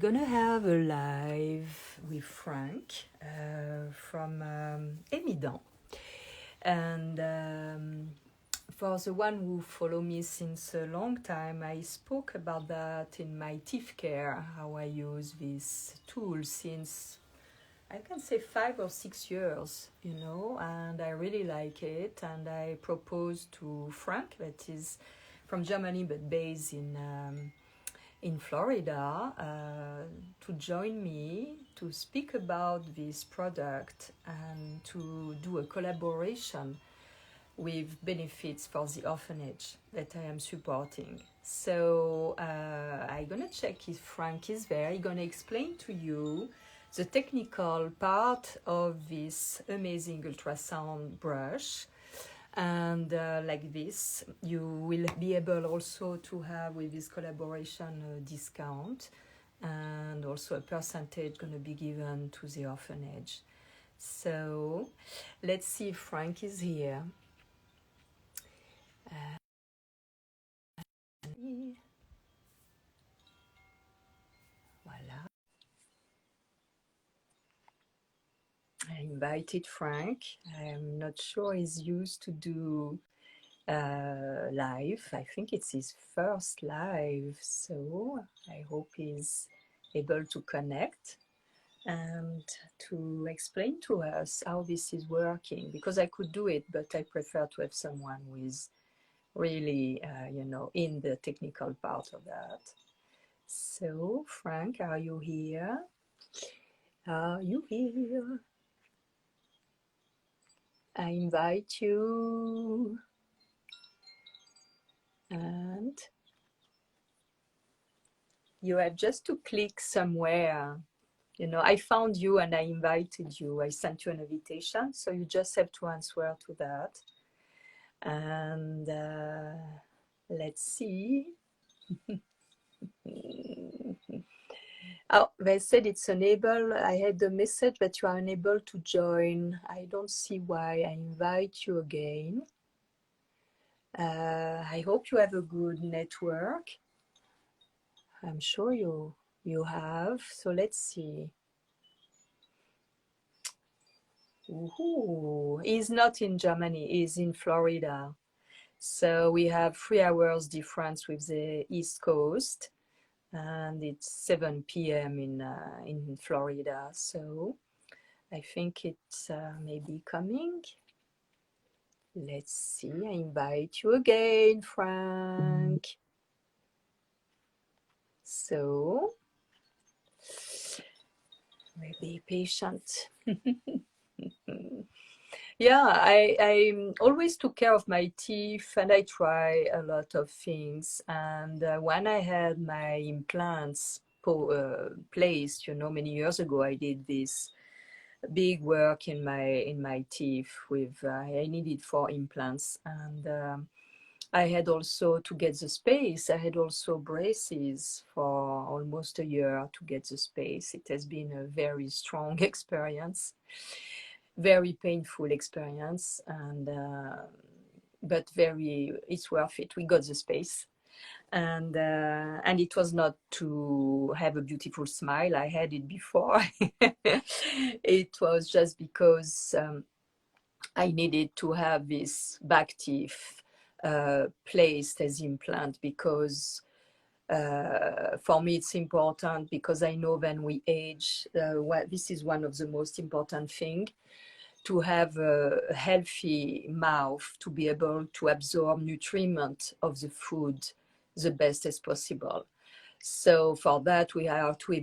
gonna have a live with Frank from Emmi-dent. And for the one who follow me since a long time, I spoke about that in my teeth care, how I use this tool since I can say 5 or 6 years, and I really like it. And I proposed to Frank, that is from Germany but based in Florida, to join me to speak about this product and to do a collaboration with benefits for the orphanage that I am supporting. So I'm gonna check if Frank is there. He's gonna explain to you the technical part of this amazing ultrasound brush. And like this, you will be able also to have with this collaboration a discount, and also a percentage going to be given to the orphanage. So let's see if Frank is here. Voila. I invited Frank. I'm not sure he's used to do live. I think it's his first live, so I hope he's able to connect and to explain to us how this is working, because I could do it, but I prefer to have someone who is really in the technical part of that. So Frank, are you here? Are you here? I invite you. And you have just to click somewhere. I found you and I invited you. I sent you an invitation, so you just have to answer to that. And let's see. Oh, they said it's unable. I had the message that you are unable to join. I don't see why. I invite you again. I hope you have a good network. I'm sure you have. So let's see. Ooh, he's not in Germany, he's in Florida. So we have 3 hours difference with the East Coast, and it's 7 p.m. in Florida. So I think it's maybe coming. Let's see, I invite you again, Frank. So be patient. Yeah, I always took care of my teeth, and I try a lot of things. And when I had my implants placed, many years ago, I did this big work in my teeth with I needed 4 implants, and I had also to get the space. I had also braces for almost a year to get the space. It has been a very strong experience. Very painful experience, and but it's worth it. We got the space, and it was not to have a beautiful smile. I had it before. It was just because I needed to have this back teeth placed as implant, because for me it's important, because I know when we age, this is one of the most important things, to have a healthy mouth, to be able to absorb nutriment of the food the best as possible. So for that we have to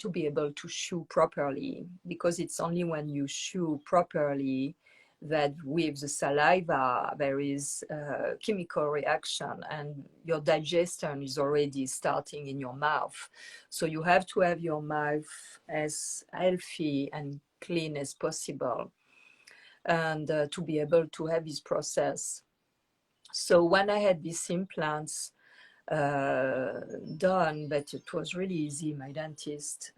be able to chew properly, because it's only when you chew properly that with the saliva there is a chemical reaction, and your digestion is already starting in your mouth. So you have to have your mouth as healthy and clean as possible, and to be able to have this process. So when I had these implants done, but it was really easy, my dentist,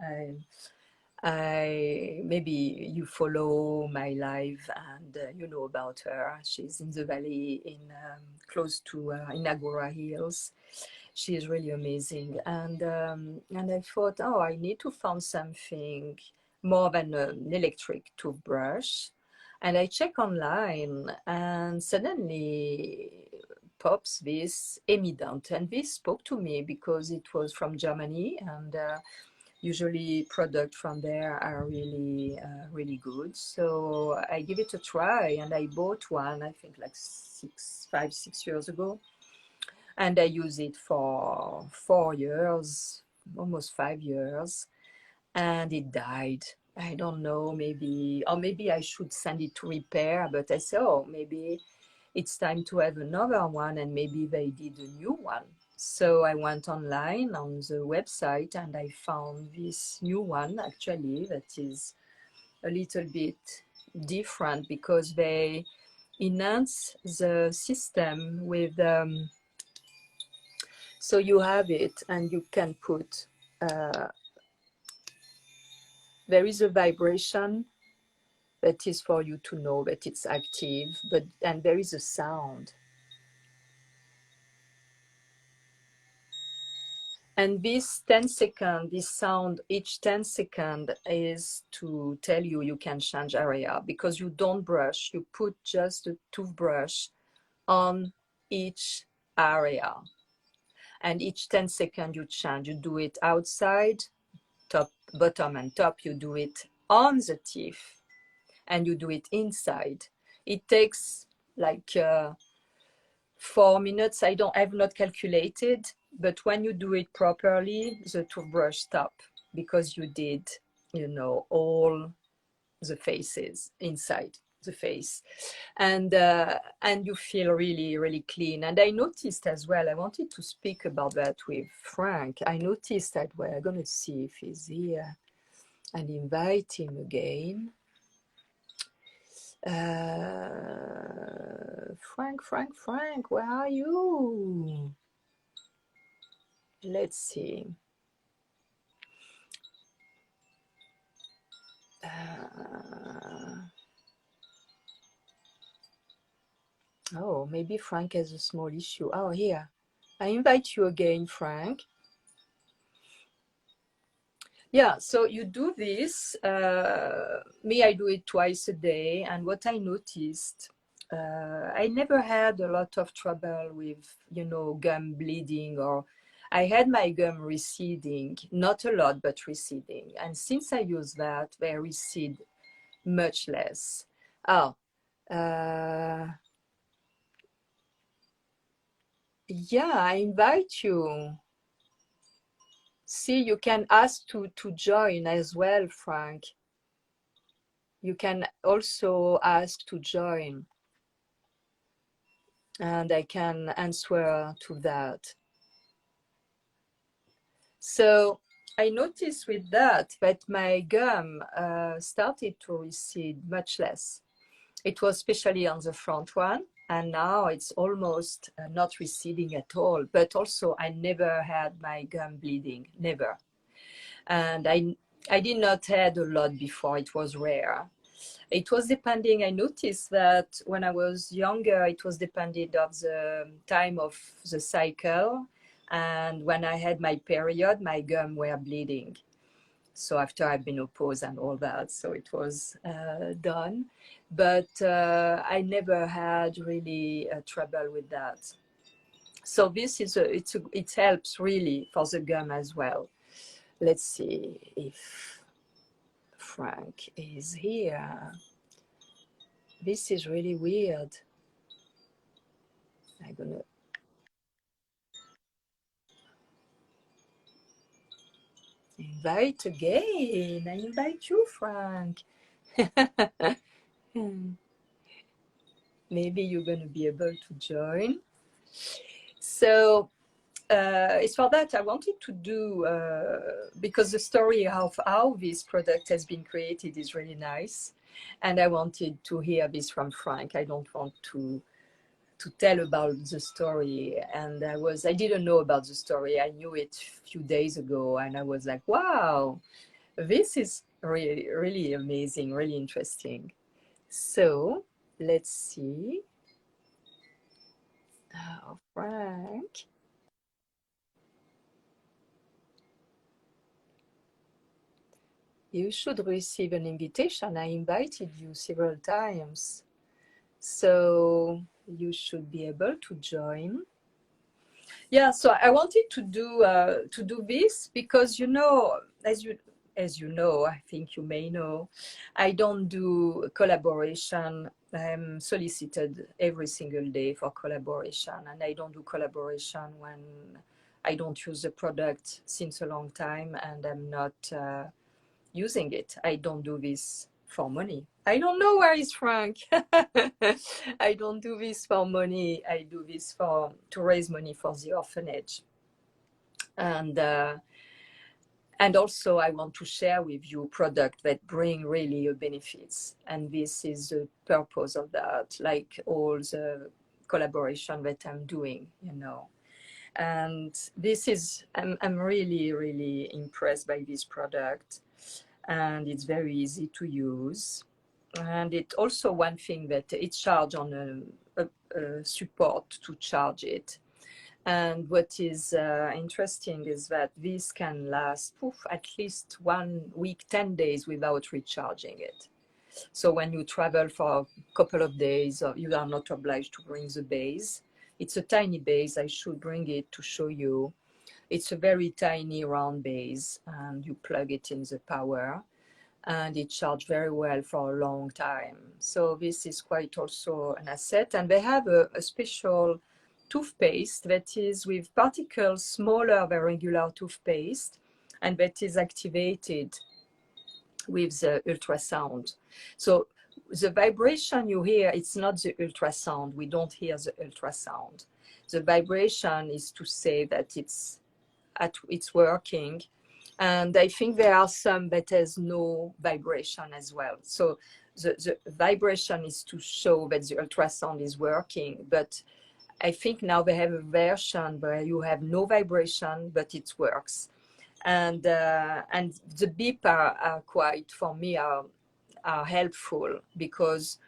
maybe you follow my live, and you know about her. She's in the valley, in close to in Agora Hills. She is really amazing. And I thought, oh, I need to find something more than an electric toothbrush. And I check online, and suddenly pops this Emmi-dent, and this spoke to me because it was from Germany, and usually products from there are really really good. So I give it a try, and I bought one, I think like 6 years ago, and I use it for 4 years, almost 5 years, and it died. I don't know, maybe, or maybe I should send it to repair, but I said, oh, maybe it's time to have another one, and maybe they did a new one. So I went online on the website, and I found this new one actually that is a little bit different because they enhance the system with so you have it, and you can put there is a vibration that is for you to know that it's active, but and there is a sound. And this 10 second, this sound each 10 second is to tell you you can change area, because you don't brush, you put just the toothbrush on each area. And each 10 second you change, you do it outside, top, bottom and top, you do it on the teeth, and you do it inside. It takes like 4 minutes. I've not calculated, but when you do it properly, the toothbrush stop, because you did, all the faces inside the face, and you feel really, really clean. And I noticed as well, I wanted to speak about that with Frank. I noticed that, well, I'm gonna see if he's here and invite him again. Frank, where are you? Let's see. Oh, maybe Frank has a small issue. Oh, here. I invite you again, Frank. Yeah, so you do this. Me, I do it twice a day. And what I noticed, I never had a lot of trouble with, gum bleeding, or I had my gum receding, not a lot, but receding. And since I use that, they recede much less. Oh, yeah, I invite you. See, you can ask to join as well, Frank. You can also ask to join, and I can answer to that. So I noticed with that my gum started to recede much less. It was especially on the front one, and now it's almost not receding at all. But also, I never had my gum bleeding, never. And I did not had a lot before. It was rare. It was depending. I noticed that when I was younger, it was dependent of the time of the cycle, and when I had my period, my gum were bleeding. So after I've been menopause and all that, so it was done. But I never had really trouble with that. So this is it helps really for the gum as well. Let's see if Frank is here. This is really weird. I'm gonna invite again. I invite you, Frank. Maybe you're gonna be able to join. So it's for that I wanted to do, because the story of how this product has been created is really nice, and I wanted to hear this from Frank. I don't want to tell about the story, and I didn't know about the story. I knew it a few days ago, and I was like, wow, this is really, really amazing, really interesting. So let's see. Oh, Frank. You should receive an invitation. I invited you several times. So you should be able to join. Yeah, so I wanted to do this because, you know, as you know, I think you may know, I don't do collaboration. I'm solicited every single day for collaboration, and I don't do collaboration when I don't use the product since a long time and I'm not using it. I don't do this for money. I don't know where is Frank. I don't do this for money. I do this to raise money for the orphanage. And also I want to share with you products that bring really benefits. And this is the purpose of that, like all the collaboration that I'm doing, you know. And this is, I'm really, really impressed by this product. And it's very easy to use. And it also one thing that it's charged on a support to charge it. And what is interesting is that this can last at least 1 week, 10 days without recharging it. So when you travel for a couple of days, you are not obliged to bring the base. It's a tiny base. I should bring it to show you. It's a very tiny round base, and you plug it in the power, and it charged very well for a long time. So this is quite also an asset. And they have a special toothpaste that is with particles smaller than regular toothpaste, and that is activated with the ultrasound. So the vibration you hear, it's not the ultrasound. We don't hear the ultrasound. The vibration is to say that it's working. And I think there are some that has no vibration as well. So the vibration is to show that the ultrasound is working. But I think now they have a version where you have no vibration, but it works. And the beep are quite, for me, are helpful, because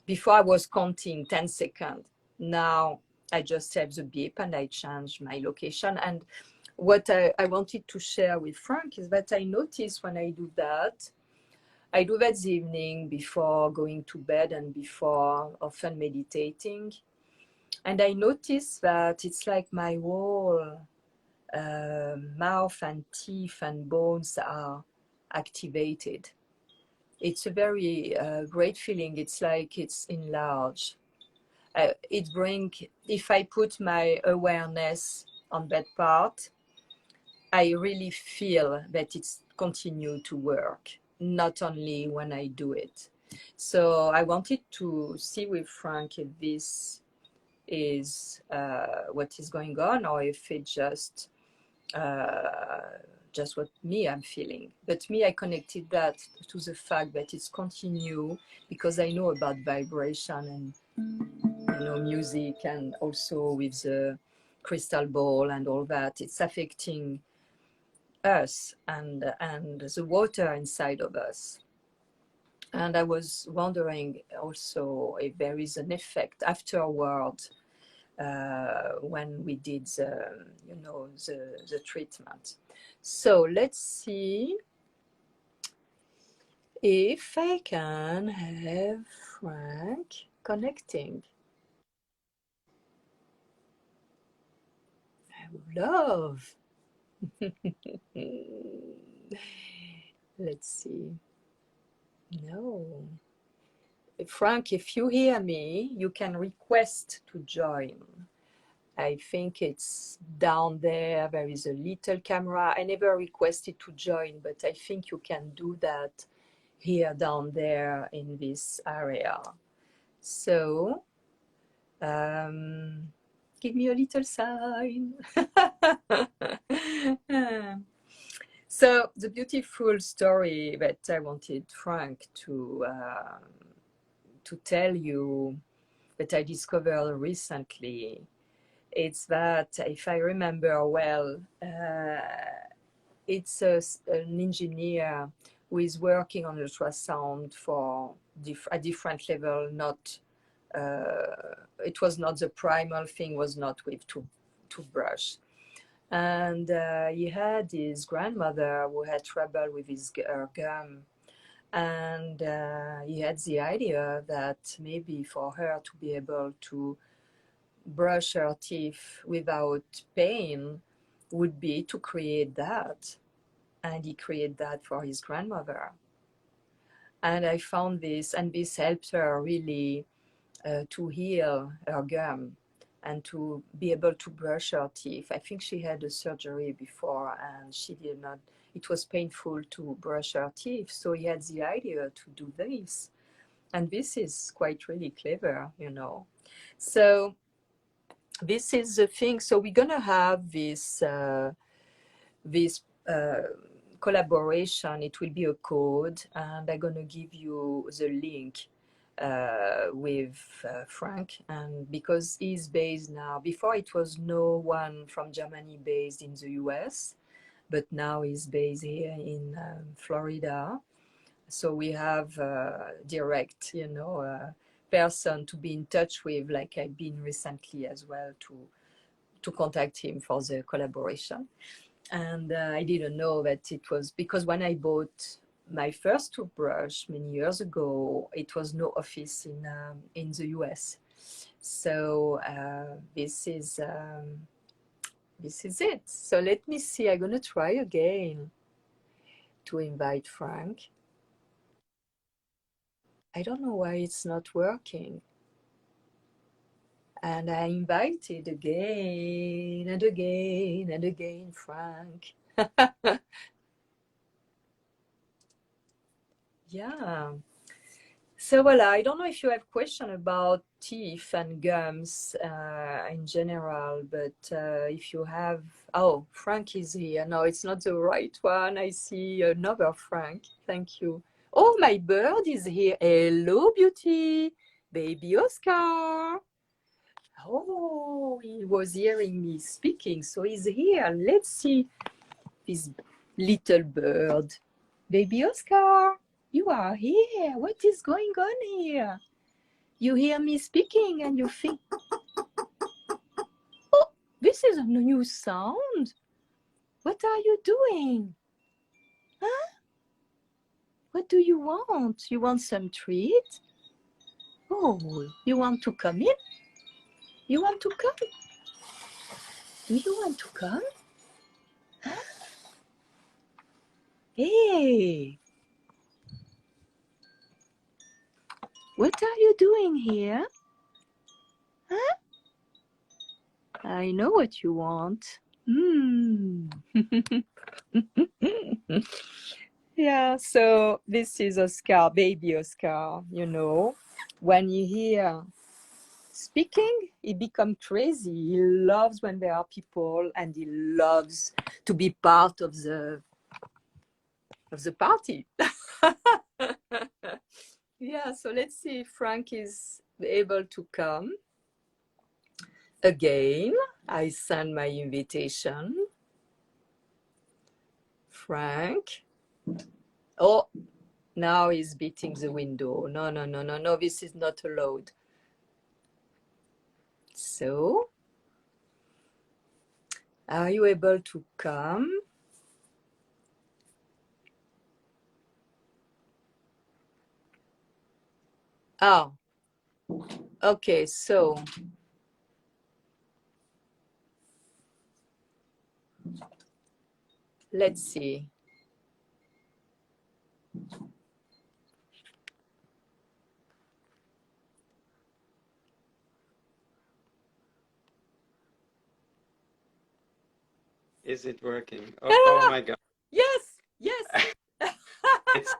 before I was counting 10 seconds. Now I just have the beep and I change my location. And what I wanted to share with Frank is that I notice when I do that the evening before going to bed and before often meditating. And I notice that it's like my whole mouth and teeth and bones are activated. It's a very great feeling. It's like it's enlarged. If I put my awareness on that part, I really feel that it's continue to work, not only when I do it. So I wanted to see with Frank if this is what is going on, or if it's just what I'm feeling. But I connected that to the fact that it's continue, because I know about vibration and music, and also with the crystal ball and all that. It's affecting us and the water inside of us. And I was wondering also if there is an effect afterward when we did the treatment. So let's see if I can have Frank connecting. I would love. Let's see. No. Frank, if you hear me, you can request to join. I think it's down there. There is a little camera. I never requested to join, but I think you can do that here down there in this area. So give me a little sign. So the beautiful story that I wanted Frank to tell you, that I discovered recently, it's that, if I remember well, it's an engineer who is working on ultrasound for a different level. It was not the primal thing, was not with toothbrush. And he had his grandmother who had trouble with her gum. And he had the idea that maybe for her to be able to brush her teeth without pain would be to create that. And he created that for his grandmother. And I found this, and this helped her really to heal her gum and to be able to brush her teeth. I think she had a surgery before and she did not, it was painful to brush her teeth. So he had the idea to do this. And this is quite really clever, you know. So this is the thing. So we're gonna have this collaboration. It will be a code, and I'm gonna give you the link with Frank, and because he's based now. Before it was no one from Germany based in the US, but now he's based here in Florida. So we have direct, you know, person to be in touch with, like I've been recently as well, to contact him for the collaboration. And I didn't know that it was because when I bought my first toothbrush many years ago, it was no office in the US. So this is it. So let me see. I'm gonna try again to invite Frank. I don't know why it's not working. And I invited again and again and again, Frank. Yeah. So voila, I don't know if you have question about teeth and gums in general, but if you have, oh, Frank is here. No, it's not the right one. I see another Frank. Thank you. Oh, my bird is here. Hello, beauty. Baby Oscar. Oh, he was hearing me speaking, so he's here. Let's see this little bird. Baby Oscar, you are here. What is going on here? You hear me speaking and you think, oh, this is a new sound. What are you doing? Huh? What do you want? You want some treat? Oh, you want to come in? You want to come? Do you want to come? Huh? Hey, what are you doing here? Huh? I know what you want. Yeah, so this is Oscar, baby Oscar, you know. When you hear speaking, he becomes crazy. He loves when there are people and he loves to be part of the party. Yeah, so let's see if Frank is able to come. Again, I send my invitation. Frank. Oh, now he's beating the window. No, no, no, no, no, this is not allowed. So, are you able to come? Oh, okay, so let's see. Is it working? Oh my God. Yes, yes. It's,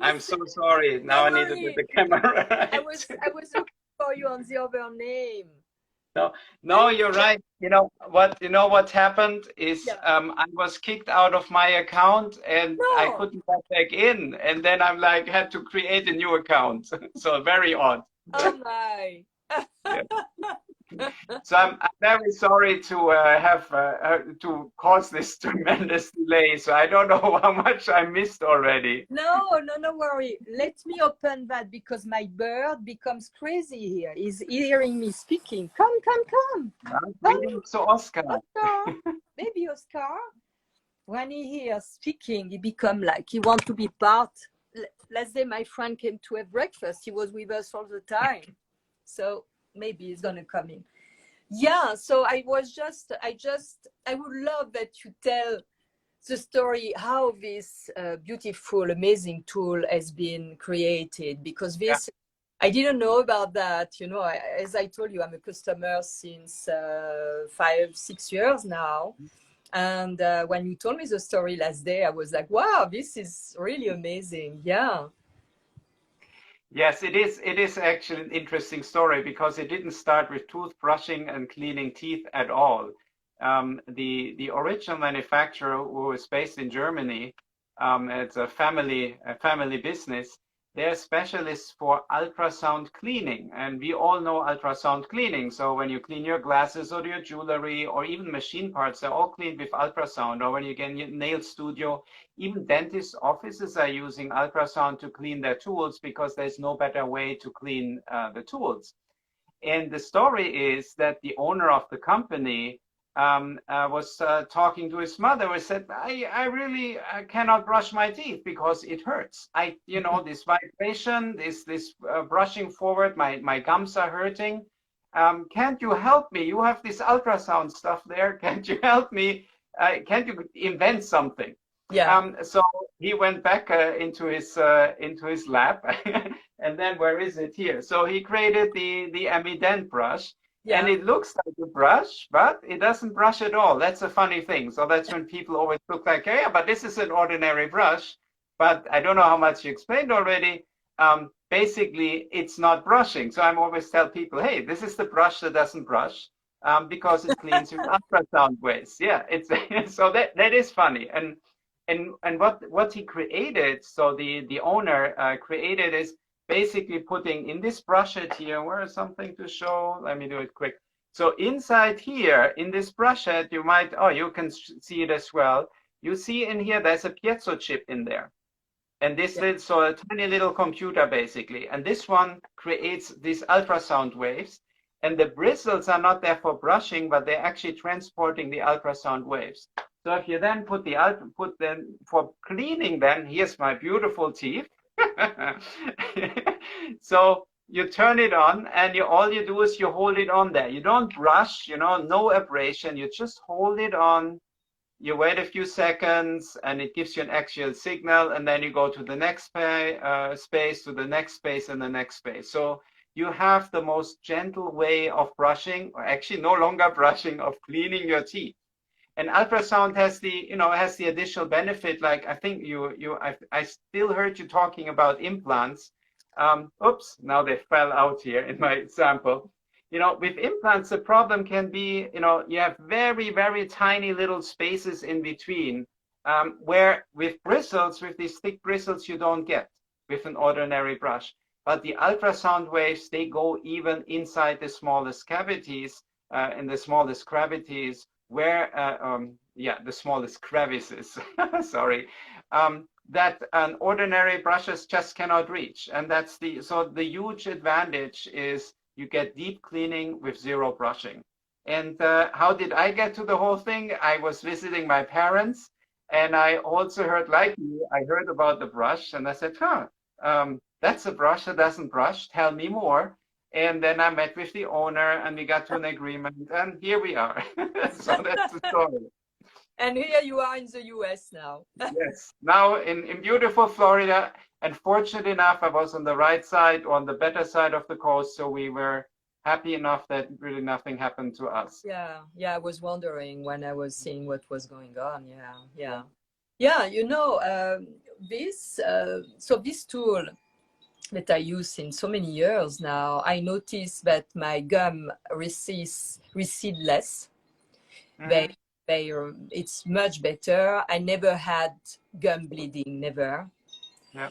I'm so sorry. Now I need to put the camera right. I was looking for you on the other name. No, you're right. You know what happened is I was kicked out of my account and I couldn't get back in. And then I'm like, had to create a new account. So very odd. Oh my. Yeah. So I'm very sorry to have to cause this tremendous delay. So I don't know how much I missed already. No worry. Let me open that because my bird becomes crazy here. He's hearing me speaking. Come. So Oscar. maybe Oscar, when he hears speaking, he become like, he want to be part. Last day, my friend came to have breakfast. He was with us all the time. So maybe he's going to come in. Yeah, so I would love that you tell the story how this beautiful, amazing tool has been created, because this, I didn't know about that. You know, as I told you, I'm a customer since 5-6 years now. And when you told me the story last day, I was like, wow, this is really amazing. Yeah. Yes, it is. It is actually an interesting story because it didn't start with toothbrushing and cleaning teeth at all. The original manufacturer, who is based in Germany, it's a family business. They're specialists for ultrasound cleaning, and we all know ultrasound cleaning. So when you clean your glasses or your jewelry or even machine parts, they're all cleaned with ultrasound. Or when you get in your nail studio, even dentist offices are using ultrasound to clean their tools because there's no better way to clean the tools. And the story is that the owner of the company was talking to his mother, who said, I really cannot brush my teeth because it hurts. This vibration, this brushing forward, my gums are hurting. Can't you help me? You have this ultrasound stuff there. Can't you help me? Can't you invent something? Yeah. So he went back into his lab, and then where is it here? So he created the Emmi-dent brush, and it looks like a brush, but it doesn't brush at all. That's a funny thing. So that's when people always look like, hey, but this is an ordinary brush. But I don't know how much you explained already. Basically, it's not brushing. So I'm always tell people, hey, this is the brush that doesn't brush. Because it cleans with ultrasound waves. Yeah, it's so that is funny. And what he created, so the owner created, is basically putting in this brush head here, where is something to show? Let me do it quick. So inside here, in this brush head, you can see it as well. You see in here, there's a piezo chip in there. And this so a tiny little computer basically. And this one creates these ultrasound waves. And the bristles are not there for brushing, but they're actually transporting the ultrasound waves. So if you then put for cleaning, then here's my beautiful teeth. So you turn it on, and all you do is you hold it on there. You don't brush, no abrasion. You just hold it on. You wait a few seconds, and it gives you an actual signal, and then you go to the next space, to the next space, and the next space. So you have the most gentle way of brushing, or actually no longer brushing, of cleaning your teeth. And ultrasound has the additional benefit. Like I think I still heard you talking about implants. Oops, now they fell out here in my example. With implants, the problem can be, you have very, very tiny little spaces in between, where with bristles, with these thick bristles, you don't get with an ordinary brush. But the ultrasound waves, they go even inside the smallest cavities, in the smallest cavities, where, the smallest crevices, sorry, that an ordinary brushes just cannot reach. And so the huge advantage is you get deep cleaning with zero brushing. And how did I get to the whole thing? I was visiting my parents, and I also heard, like you, I heard about the brush, and I said, that's a brush that doesn't brush. Tell me more. And then I met with the owner, and we got to an agreement, and here we are. So that's the story. And here you are in the US now. Yes, now in beautiful Florida. And fortunate enough, I was on the right side, on the better side of the coast, so we were happy enough that really nothing happened to us. Yeah, I was wondering when I was seeing what was going on. Yeah. This tool that I use in so many years now, I noticed that my gum recede less. Mm-hmm. It's much better. I never had gum bleeding, never. Yeah.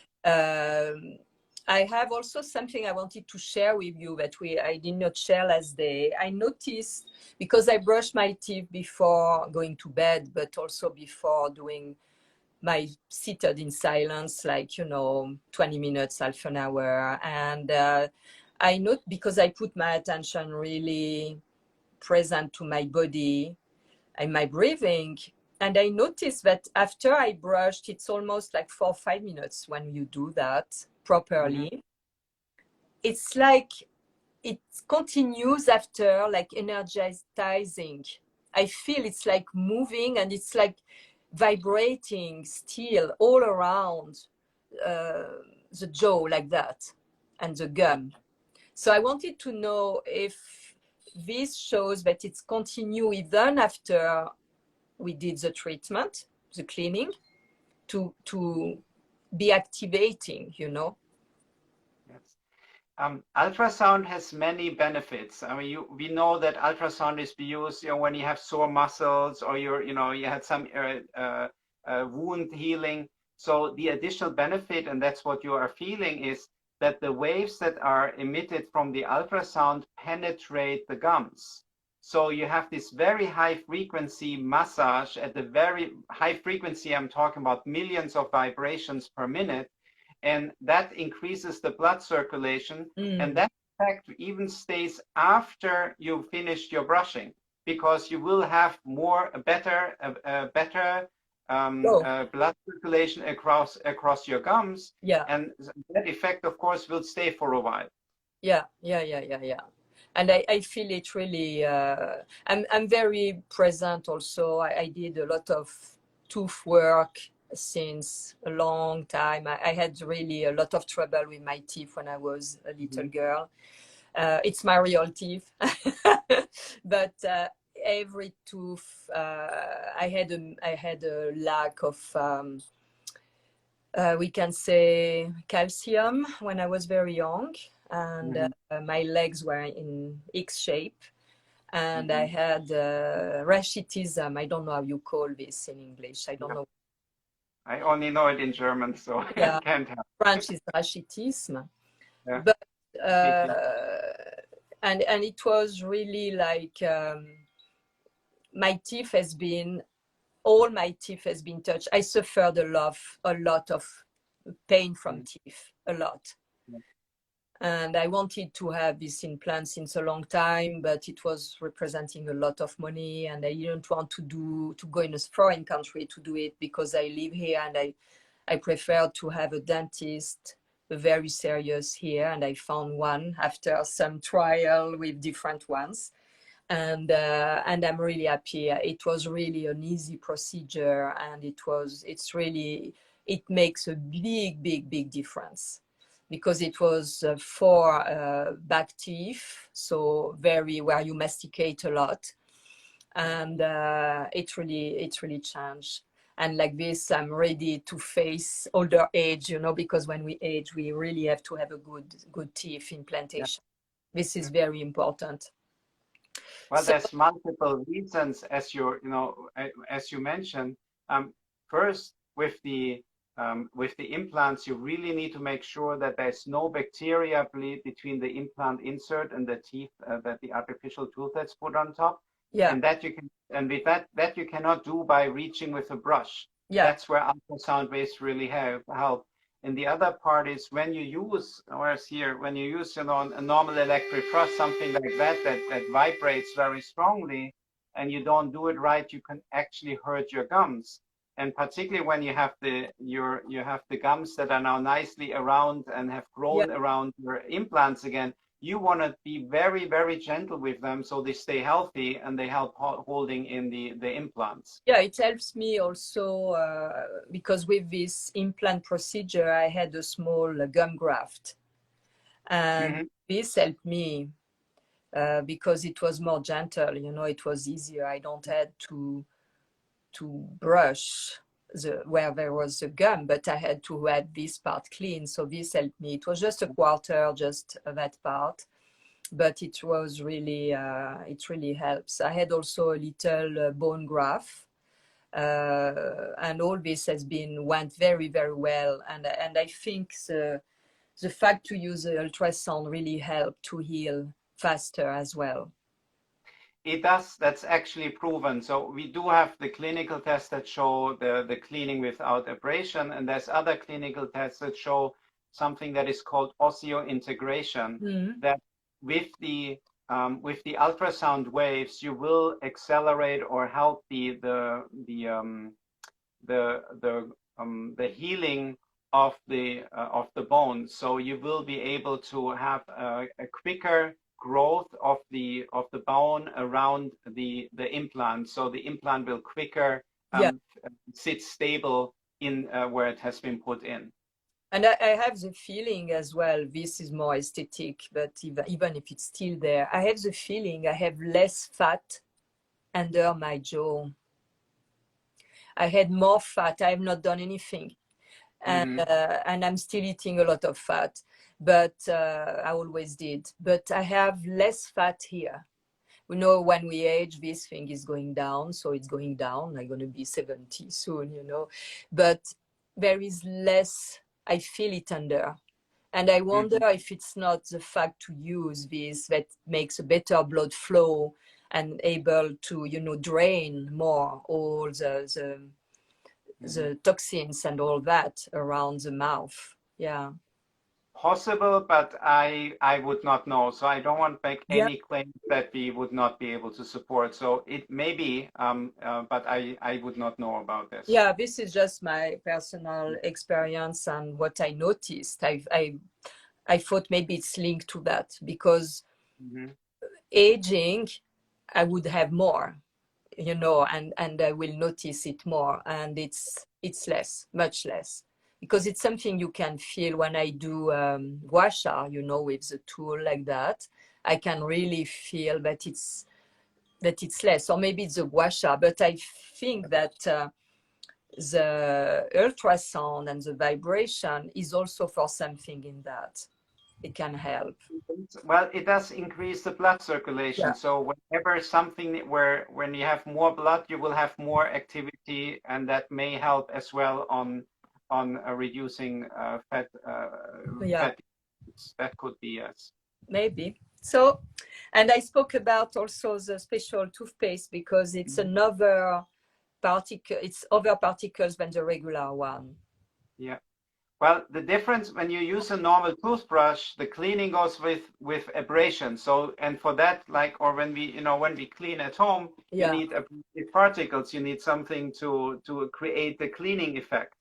I have also something I wanted to share with you that I did not share last day. I noticed, because I brush my teeth before going to bed, but also before doing my seated in silence, 20 minutes, half an hour. And I note, because I put my attention really present to my body, and my breathing. And I noticed that after I brushed, it's almost like 4 or 5 minutes when you do that properly. It's like it continues after, like energizing. I feel it's like moving and it's like vibrating still all around the jaw like that and the gum. So I wanted to know if this shows that it's continue even after we did the treatment, the cleaning, to be activating, you know. Yes. Ultrasound has many benefits. I mean, we know that ultrasound is used, when you have sore muscles or you had some wound healing. So the additional benefit, and that's what you are feeling, is that the waves that are emitted from the ultrasound penetrate the gums. So you have this very high frequency massage at the very high frequency. I'm talking about millions of vibrations per minute. And that increases the blood circulation. And that effect even stays after you've finished your brushing, because you will have better blood circulation across your gums. Yeah. And that effect, of course, will stay for a while. Yeah. And I feel it really, I'm very present also. I did a lot of tooth work since a long time. I had really a lot of trouble with my teeth when I was a little girl. It's my real teeth. But every tooth, I had a lack of, we can say, calcium when I was very young. And my legs were in X shape. And I had rachitism. I don't know how you call this in English. I don't know. I only know it in German, so I can't help. French is rachitisme. Yeah. But and it was really like all my teeth has been touched. I suffered a lot of pain from teeth, a lot. And I wanted to have this implant since a long time, but it was representing a lot of money, and I didn't want to go in a foreign country to do it, because I live here and I prefer to have a dentist very serious here, and I found one after some trial with different ones. And I'm really happy. It was really an easy procedure, and it makes a big difference, because it was for back teeth, so where you masticate a lot, and it really changed. And like this, I'm ready to face older age, because when we age, we really have to have a good teeth implantation. This is very important. Well, there's multiple reasons, as you mentioned. First, with the implants, you really need to make sure that there's no bacteria between the implant insert and the teeth that the artificial tooth that's put on top. Yeah. And with that you cannot do by reaching with a brush. Yeah. That's where ultrasound waves really help. And the other part is when you use, a normal electric brush, something like that vibrates very strongly, and you don't do it right, you can actually hurt your gums. And particularly when you have the gums that are now nicely around and have grown around your implants again, you want to be very, very gentle with them so they stay healthy and they help holding in the implants. Yeah, it helps me also because with this implant procedure, I had a small gum graft. And this helped me because it was more gentle, it was easier. I don't had to brush where there was the gum, but I had to have this part clean. So this helped me. It was just a quarter, just that part, but it was really, it really helps. I had also a little bone graft, and all this went very, very well. And I think the fact to use the ultrasound really helped to heal faster as well. It does. That's actually proven. So we do have the clinical tests that show the cleaning without abrasion, and there's other clinical tests that show something that is called osseointegration, that with the with the ultrasound waves, you will accelerate or help the healing of the bone. So you will be able to have a quicker growth of the bone around the implant. So the implant will quicker Yeah. sit stable in where it has been put in. And I have the feeling as well, this is more aesthetic, but even if it's still there, I have the feeling I have less fat under my jaw. I had more fat. I have not done anything. And I'm still eating a lot of fat, but I always did. But I have less fat here. We know when we age, this thing is going down, so it's going down. I'm going to be 70 soon, you know. But there is less, I feel it under. And I wonder if it's not the fact to use this that makes a better blood flow and able to, you know, drain more all the toxins and all that around the mouth. Yeah. Possible, but I would not know. So I don't want to make any claims that we would not be able to support. So it may be, but I would not know about this. Yeah, this is just my personal experience and what I noticed. I thought maybe it's linked to that because aging, I would have more, you know, and I will notice it more, and it's less, much less, because it's something you can feel when I do gua sha, you know, with the tool like that. I can really feel that it's less, or maybe it's the gua sha, but I think that the ultrasound and the vibration is also for something in that. It can help. Well, it does increase the blood circulation. Yeah. So whenever something when you have more blood, you will have more activity, and that may help as well on reducing fat. Fat. That could be, yes. Maybe. So, and I spoke about also the special toothpaste because it's another particle. It's other particles than the regular one. Yeah. Well, the difference when you use a normal toothbrush, the cleaning goes with abrasion. So, and for that, like, or when we clean at home, you need abrasive particles. You need something to create the cleaning effect.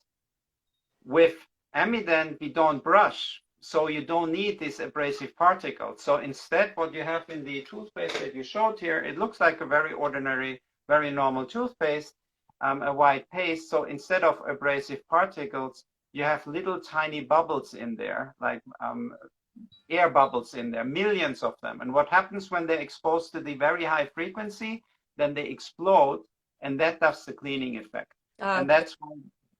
With Emmi-dent, we don't brush, so you don't need these abrasive particles. So instead, what you have in the toothpaste that you showed here, it looks like a very ordinary, very normal toothpaste, a white paste. So instead of abrasive particles, you have little tiny bubbles in there, like air bubbles in there, millions of them. And what happens when they're exposed to the very high frequency, then they explode, and that does the cleaning effect. And that's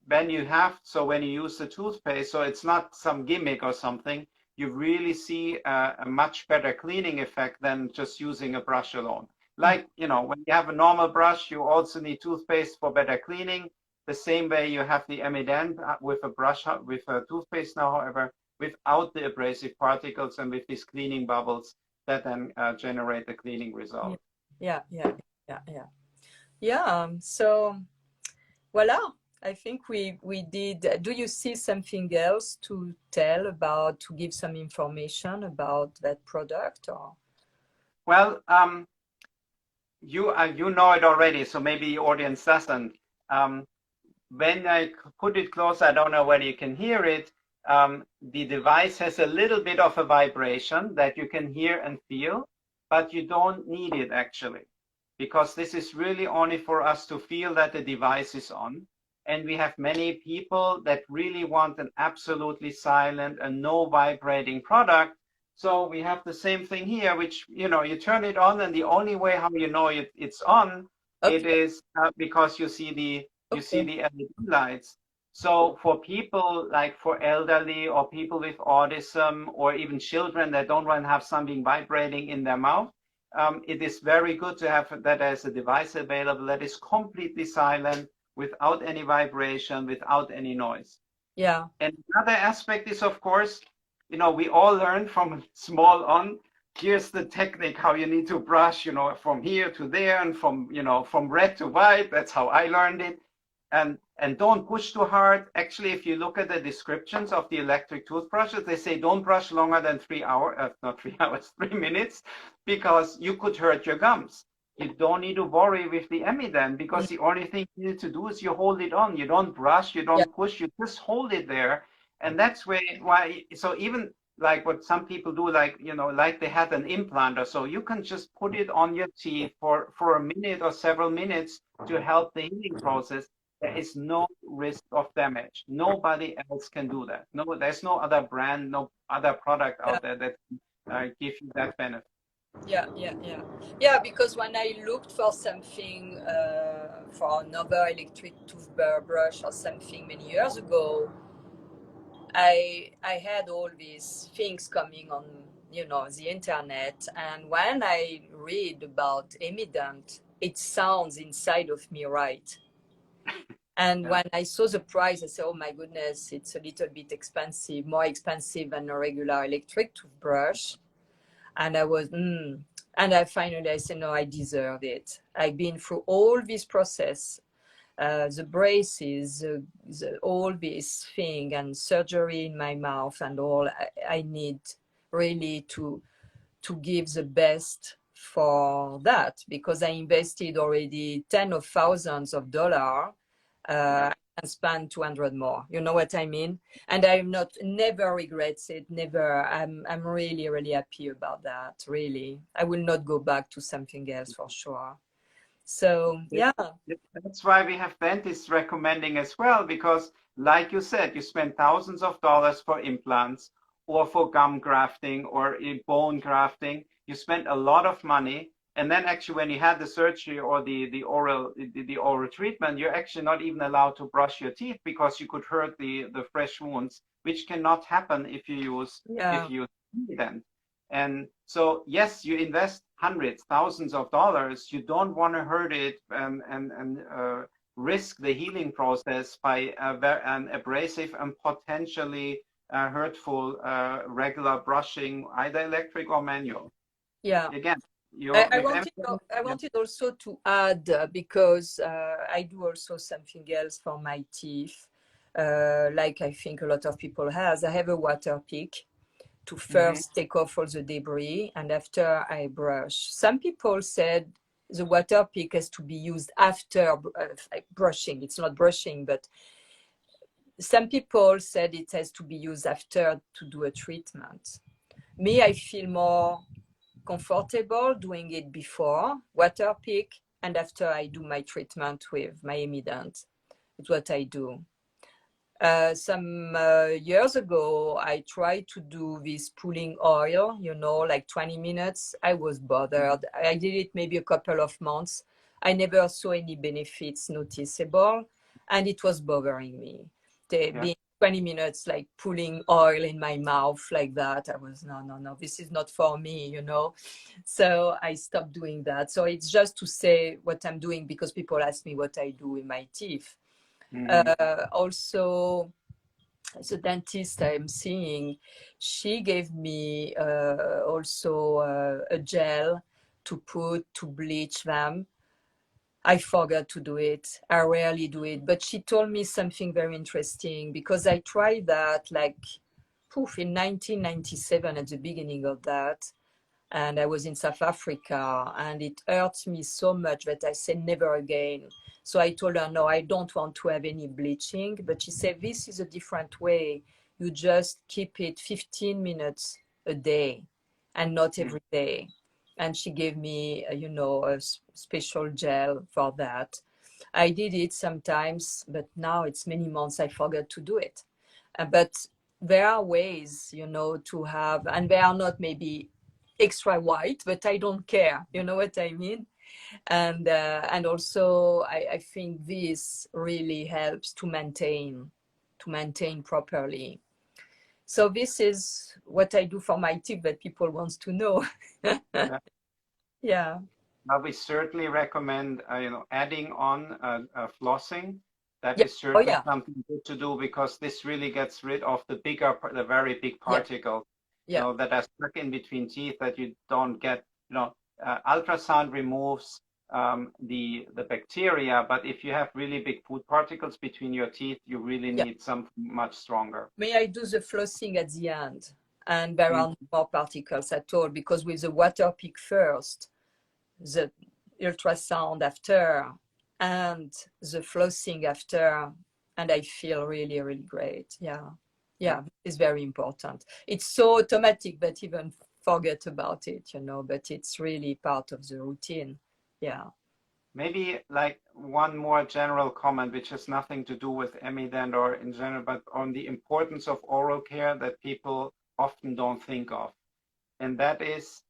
when you use the toothpaste, so it's not some gimmick or something, you really see a much better cleaning effect than just using a brush alone. Like, you know, when you have a normal brush, you also need toothpaste for better cleaning. The same way you have the Emmi-dent with a brush, with a toothpaste now, however, without the abrasive particles and with these cleaning bubbles that then generate the cleaning result. Yeah. So, voila. I think we did. Do you see something else to tell about, to give some information about that product? Or? Well, you know it already, so maybe the audience doesn't. When I put it close, I don't know whether you can hear it. The device has a little bit of a vibration that you can hear and feel, but you don't need it actually, because this is really only for us to feel that the device is on. And we have many people that really want an absolutely silent and no vibrating product. So we have the same thing here, which, you know, you turn it on, and the only way how you know it's on, it is because you see the LED lights. So for people like for elderly or people with autism or even children that don't want to have something vibrating in their mouth, it is very good to have that as a device available that is completely silent, without any vibration, without any noise. Yeah. And another aspect is, of course, you know, we all learn from small on, here's the technique, how you need to brush, you know, from here to there and from, you know, from red to white. That's how I learned it. And And don't push too hard. Actually, if you look at the descriptions of the electric toothbrushes, they say don't brush longer than 3 hours, not 3 hours, 3 minutes, because you could hurt your gums. You don't need to worry with the Emmi-dent because the only thing you need to do is you hold it on. You don't brush, you Yeah. don't push, you just hold it there. And that's why, so even like what some people do, like, like they had an implant or so, you can just put it on your teeth for a minute or several minutes to help the healing process. There is no risk of damage. Nobody else can do that. No, there's no other brand, no other product Yeah. out there that give you that benefit. Yeah, because when I looked for something, for another electric toothbrush or something many years ago, I had all these things coming on, the internet. And when I read about Emmi-dent, it sounds inside of me right. And Yeah. when I saw the price, I said, oh my goodness, it's a little bit expensive, more expensive than a regular electric toothbrush. And I said, no, I deserve it. I've been through all this process, the braces, all this thing, and surgery in my mouth and all. I need really to give the best for that, because I invested already tens of thousands of dollars, and spend 200 more. You know what I mean? And I'm never regrets it. Never. I'm really, really happy about that. Really, I will not go back to something else for sure. So yeah. That's why we have dentists recommending as well, because like you said, you spend thousands of dollars for implants or for gum grafting or bone grafting. You spend a lot of money. And then actually when you had the surgery or the oral treatment, you're actually not even allowed to brush your teeth because you could hurt the fresh wounds, which cannot happen if you use Emmi-dent. And so, yes, you invest hundreds, thousands of dollars. You don't want to hurt it and risk the healing process by an abrasive and potentially hurtful regular brushing, either electric or manual. Yeah. Again, I wanted also to add, because I do also something else for my teeth, like I think a lot of people has. I have a water pick to first take off all the debris, and after I brush. Some people said the water pick has to be used after brushing. It's not brushing, but some people said it has to be used after to do a treatment. Me, I feel more comfortable doing it before water pick and after I do my treatment with my Emmi-dent. It's what I do. Some years ago, I tried to do this pulling oil, like 20 minutes. I was bothered. I did it maybe a couple of months. I never saw any benefits noticeable, and it was bothering me. Being 20 minutes, like pulling oil in my mouth like that, I was, no, this is not for me, So I stopped doing that. So it's just to say what I'm doing, because people ask me what I do with my teeth. Also, the dentist I'm seeing, she gave me also a gel to put to bleach them. I forgot to do it. I rarely do it, but she told me something very interesting, because I tried that in 1997 at the beginning of that. And I was in South Africa, and it hurt me so much that I said never again. So I told her, no, I don't want to have any bleaching. But she said, this is a different way. You just keep it 15 minutes a day and not every day. And she gave me, a special gel for that. I did it sometimes, but now it's many months I forgot to do it. But there are ways, to have, and they are not maybe extra white, but I don't care. You know what I mean? And also I think this really helps to maintain properly. So this is what I do for my teeth that people wants to know. Yeah. Now we certainly recommend adding on flossing. That is certainly something good to do, because this really gets rid of the very big particles that are stuck in between teeth that you don't get. Ultrasound removes the bacteria, but if you have really big food particles between your teeth, you really need something much stronger. May I do the flossing at the end? And there are no more particles at all, because with the water pick first, the ultrasound after, and the flossing after, and I feel really, really great. Yeah, it's very important. It's so automatic that even forget about it, you know, but it's really part of the routine. Yeah. Maybe like one more general comment, which has nothing to do with Emmi-dent or in general, but on the importance of oral care that people often don't think of. And that is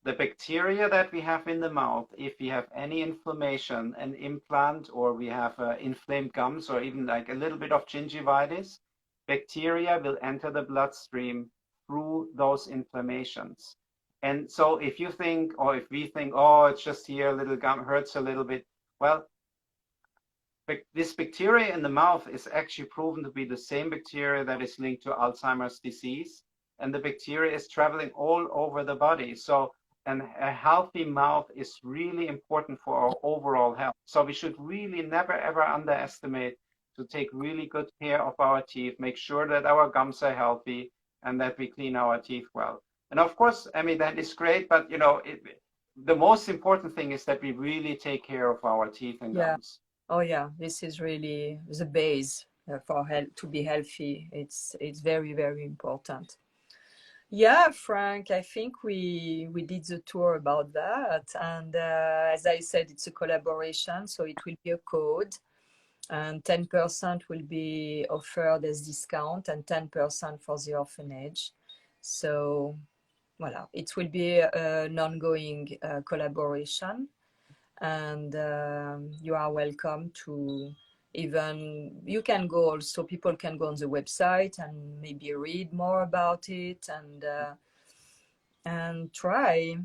the bacteria that we have in the mouth. If we have any inflammation, an implant, or we have inflamed gums, or even like a little bit of gingivitis, bacteria will enter the bloodstream through those inflammations. And so if you think, or if we think, oh, it's just here, a little gum hurts a little bit. Well, this bacteria in the mouth is actually proven to be the same bacteria that is linked to Alzheimer's disease. And the bacteria is traveling all over the body. So a healthy mouth is really important for our overall health. So we should really never, ever underestimate to take really good care of our teeth, make sure that our gums are healthy and that we clean our teeth well. And of course, I mean, that is great, but you know, the most important thing is that we really take care of our teeth and gums. Oh yeah, this is really the base for health, to be healthy. It's very, very important. Yeah, Frank, I think we did the tour about that. And as I said, it's a collaboration, so it will be a code. And 10% will be offered as discount and 10% for the orphanage. So, voilà, it will be an ongoing collaboration. And you are welcome to even, you can go also, people can go on the website and maybe read more about it and try.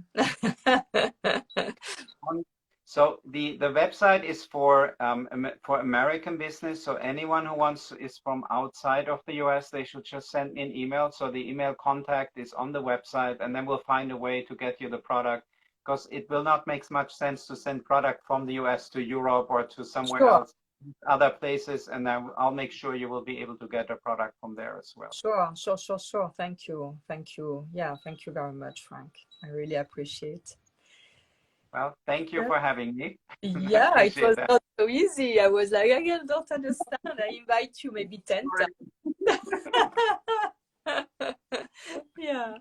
So the website is for American business. So anyone who is from outside of the US, they should just send me an email. So the email contact is on the website, and then we'll find a way to get you the product, because it will not make much sense to send product from the US to Europe or to somewhere else, other places, and then I'll make sure you will be able to get a product from there as well. Sure. Thank you. Yeah, thank you very much, Frank. I really appreciate. Well, thank you for having me. Yeah, it was not so easy. I was like, I don't understand. I invite you maybe 10 times. Yeah.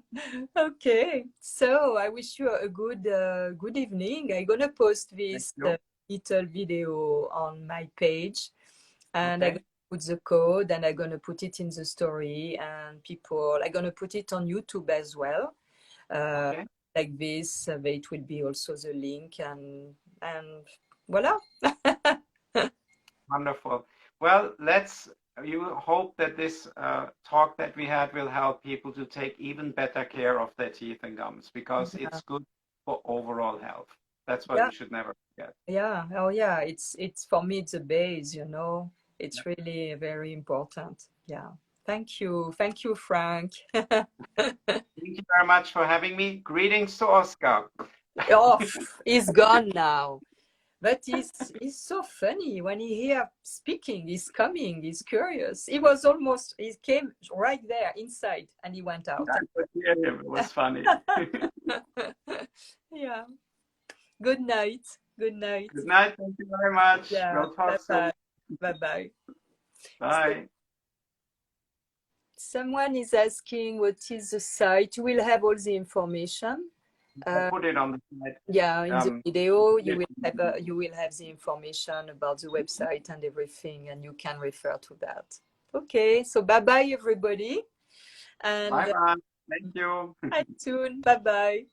Okay. So I wish you a good evening. I'm gonna post this little video on my page, and I'm gonna put the code, and I'm gonna put it in the story, and I'm gonna put it on YouTube as well. Like this, it will be also the link, and voila. Wonderful. Well, you hope that this talk that we had will help people to take even better care of their teeth and gums, because it's good for overall health. That's what we should never forget. Yeah. Oh yeah. It's for me, it's a base, you know. It's really very important. Yeah. Thank you, Frank. Thank you very much for having me. Greetings to Oscar. Oh, he's gone now. But he's so funny when he hear speaking. He's coming. He's curious. He came right there inside, and he went out. I could hear him. It was funny. Yeah. Good night. Good night. Thank you very much. Yeah. We'll talk soon. Bye. Bye. Someone is asking what is the site. You will have all the information. I'll put it on the site. Yeah, in the video you will have the information about the website and everything, and you can refer to that. Okay, so bye everybody. And bye. Thank you. Bye soon. Bye.